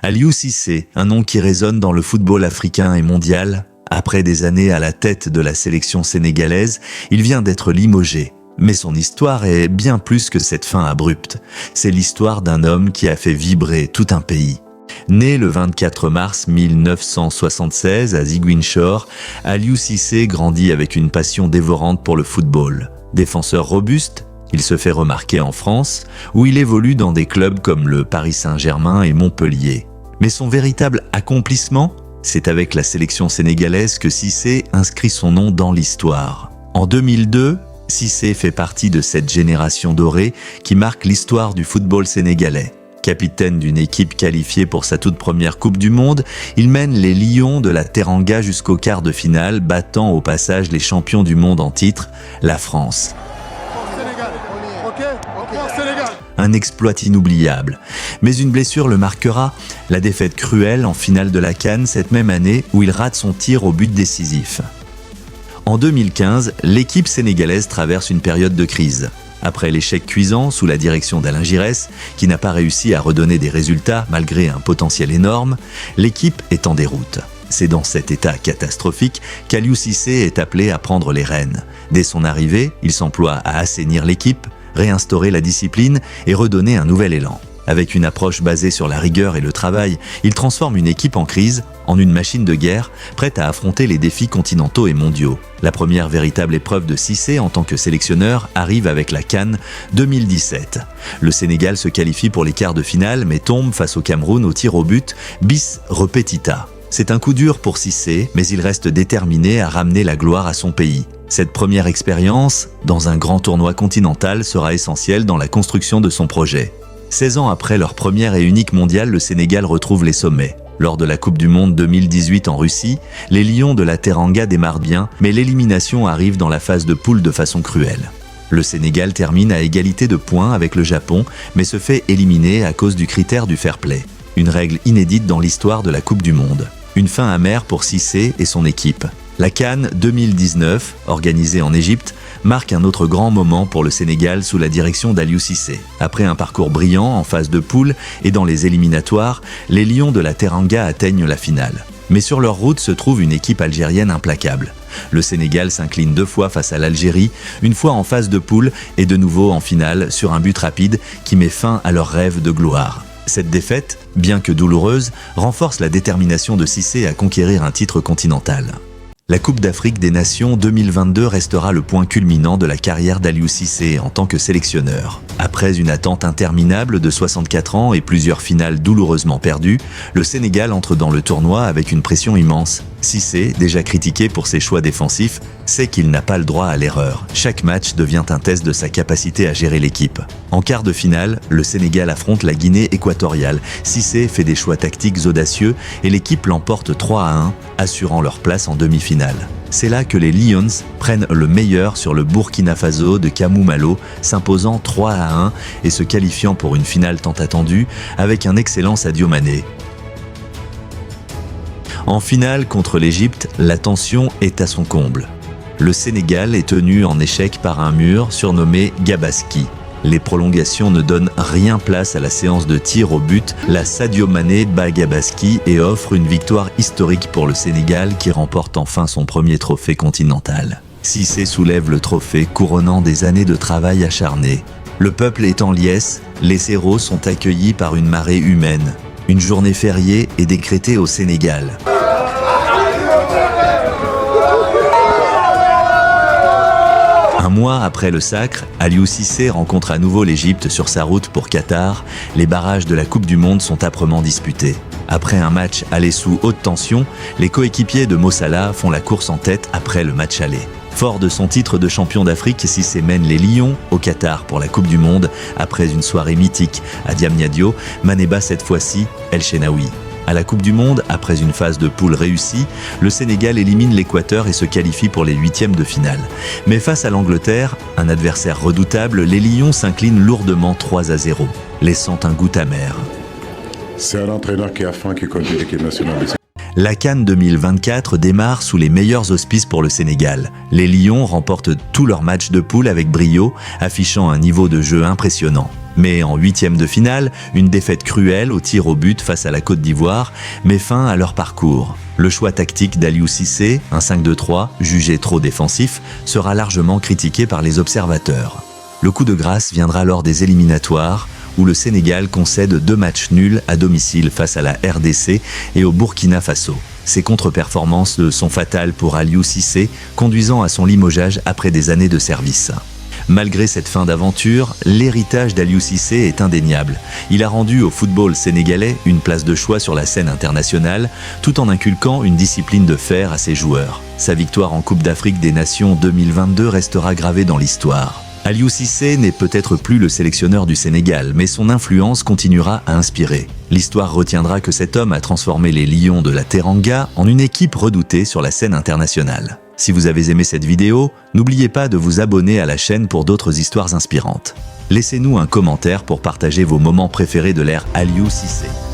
Aliou Cissé, un nom qui résonne dans le football africain et mondial. Après des années à la tête de la sélection sénégalaise, il vient d'être limogé. Mais son histoire est bien plus que cette fin abrupte. C'est l'histoire d'un homme qui a fait vibrer tout un pays. Né le 24 mars 1976 à Ziguinchor, Aliou Cissé grandit avec une passion dévorante pour le football. Défenseur robuste, il se fait remarquer en France, où il évolue dans des clubs comme le Paris Saint-Germain et Montpellier. Mais son véritable accomplissement, c'est avec la sélection sénégalaise que Cissé inscrit son nom dans l'histoire. En 2002, Cissé fait partie de cette génération dorée qui marque l'histoire du football sénégalais. Capitaine d'une équipe qualifiée pour sa toute première Coupe du Monde, il mène les Lions de la Teranga jusqu'au quart de finale, battant au passage les champions du monde en titre, la France. Un exploit inoubliable. Mais une blessure le marquera, la défaite cruelle en finale de la CAN cette même année où il rate son tir au but décisif. En 2015, l'équipe sénégalaise traverse une période de crise. Après l'échec cuisant sous la direction d'Alain Giresse, qui n'a pas réussi à redonner des résultats malgré un potentiel énorme, l'équipe est en déroute. C'est dans cet état catastrophique qu'Aliou Cissé est appelé à prendre les rênes. Dès son arrivée, il s'emploie à assainir l'équipe, réinstaurer la discipline et redonner un nouvel élan. Avec une approche basée sur la rigueur et le travail, il transforme une équipe en crise en une machine de guerre prête à affronter les défis continentaux et mondiaux. La première véritable épreuve de Cissé en tant que sélectionneur arrive avec la CAN 2017. Le Sénégal se qualifie pour les quarts de finale mais tombe face au Cameroun au tir au but bis repetita. C'est un coup dur pour Cissé, mais il reste déterminé à ramener la gloire à son pays. Cette première expérience, dans un grand tournoi continental, sera essentielle dans la construction de son projet. 16 ans après leur première et unique mondiale, le Sénégal retrouve les sommets. Lors de la Coupe du Monde 2018 en Russie, les Lions de la Teranga démarrent bien, mais l'élimination arrive dans la phase de poule de façon cruelle. Le Sénégal termine à égalité de points avec le Japon, mais se fait éliminer à cause du critère du fair play. Une règle inédite dans l'histoire de la Coupe du Monde. Une fin amère pour Cissé et son équipe. La CAN 2019, organisée en Égypte, marque un autre grand moment pour le Sénégal sous la direction d'Aliou Cissé. Après un parcours brillant en phase de poule et dans les éliminatoires, les Lions de la Teranga atteignent la finale. Mais sur leur route se trouve une équipe algérienne implacable. Le Sénégal s'incline 2 fois face à l'Algérie, une fois en phase de poule et de nouveau en finale sur un but rapide qui met fin à leur rêve de gloire. Cette défaite, bien que douloureuse, renforce la détermination de Cissé à conquérir un titre continental. La Coupe d'Afrique des Nations 2022 restera le point culminant de la carrière d'Aliou Cissé en tant que sélectionneur. Après une attente interminable de 64 ans et plusieurs finales douloureusement perdues, le Sénégal entre dans le tournoi avec une pression immense. Cissé, déjà critiqué pour ses choix défensifs, sait qu'il n'a pas le droit à l'erreur. Chaque match devient un test de sa capacité à gérer l'équipe. En quart de finale, le Sénégal affronte la Guinée équatoriale. Cissé fait des choix tactiques audacieux et l'équipe l'emporte 3-1, assurant leur place en demi-finale. C'est là que les Lions prennent le meilleur sur le Burkina Faso de Kamou Malo, s'imposant 3-1 et se qualifiant pour une finale tant attendue avec un excellent Sadio Mané. En finale contre l'Égypte, la tension est à son comble. Le Sénégal est tenu en échec par un mur surnommé Gabaski. Les prolongations ne donnent rien place à la séance de tir au but. La Sadio Mané bat Gabaski et offre une victoire historique pour le Sénégal qui remporte enfin son premier trophée continental. Cissé soulève le trophée couronnant des années de travail acharné. Le peuple est en liesse, les héros sont accueillis par une marée humaine. Une journée fériée est décrétée au Sénégal. Un mois après le sacre, Aliou Cissé rencontre à nouveau l'Égypte sur sa route pour Qatar. Les barrages de la Coupe du Monde sont âprement disputés. Après un match aller sous haute tension, les coéquipiers de Mo Salah font la course en tête après le match aller. Fort de son titre de champion d'Afrique, Cissé mène les Lions au Qatar pour la Coupe du Monde. Après une soirée mythique à Diamniadio, Mané bat cette fois-ci El Shenaoui. À la Coupe du Monde, après une phase de poule réussie, le Sénégal élimine l'Équateur et se qualifie pour les 8e de finale. Mais face à l'Angleterre, un adversaire redoutable, les Lions s'inclinent lourdement 3-0, laissant un goût amer. C'est un entraîneur qui a faim qui conduit l'équipe nationale. La CAN 2024 démarre sous les meilleurs auspices pour le Sénégal. Les Lions remportent tous leurs matchs de poule avec brio, affichant un niveau de jeu impressionnant. Mais en huitième de finale, une défaite cruelle au tir au but face à la Côte d'Ivoire met fin à leur parcours. Le choix tactique d'Aliou Cissé, un 5-2-3, jugé trop défensif, sera largement critiqué par les observateurs. Le coup de grâce viendra lors des éliminatoires, où le Sénégal concède 2 matchs nuls à domicile face à la RDC et au Burkina Faso. Ces contre-performances sont fatales pour Aliou Cissé, conduisant à son limogeage après des années de service. Malgré cette fin d'aventure, l'héritage d'Aliou Cissé est indéniable. Il a rendu au football sénégalais une place de choix sur la scène internationale, tout en inculquant une discipline de fer à ses joueurs. Sa victoire en Coupe d'Afrique des Nations 2022 restera gravée dans l'histoire. Aliou Cissé n'est peut-être plus le sélectionneur du Sénégal, mais son influence continuera à inspirer. L'histoire retiendra que cet homme a transformé les Lions de la Teranga en une équipe redoutée sur la scène internationale. Si vous avez aimé cette vidéo, n'oubliez pas de vous abonner à la chaîne pour d'autres histoires inspirantes. Laissez-nous un commentaire pour partager vos moments préférés de l'ère Aliou Cissé.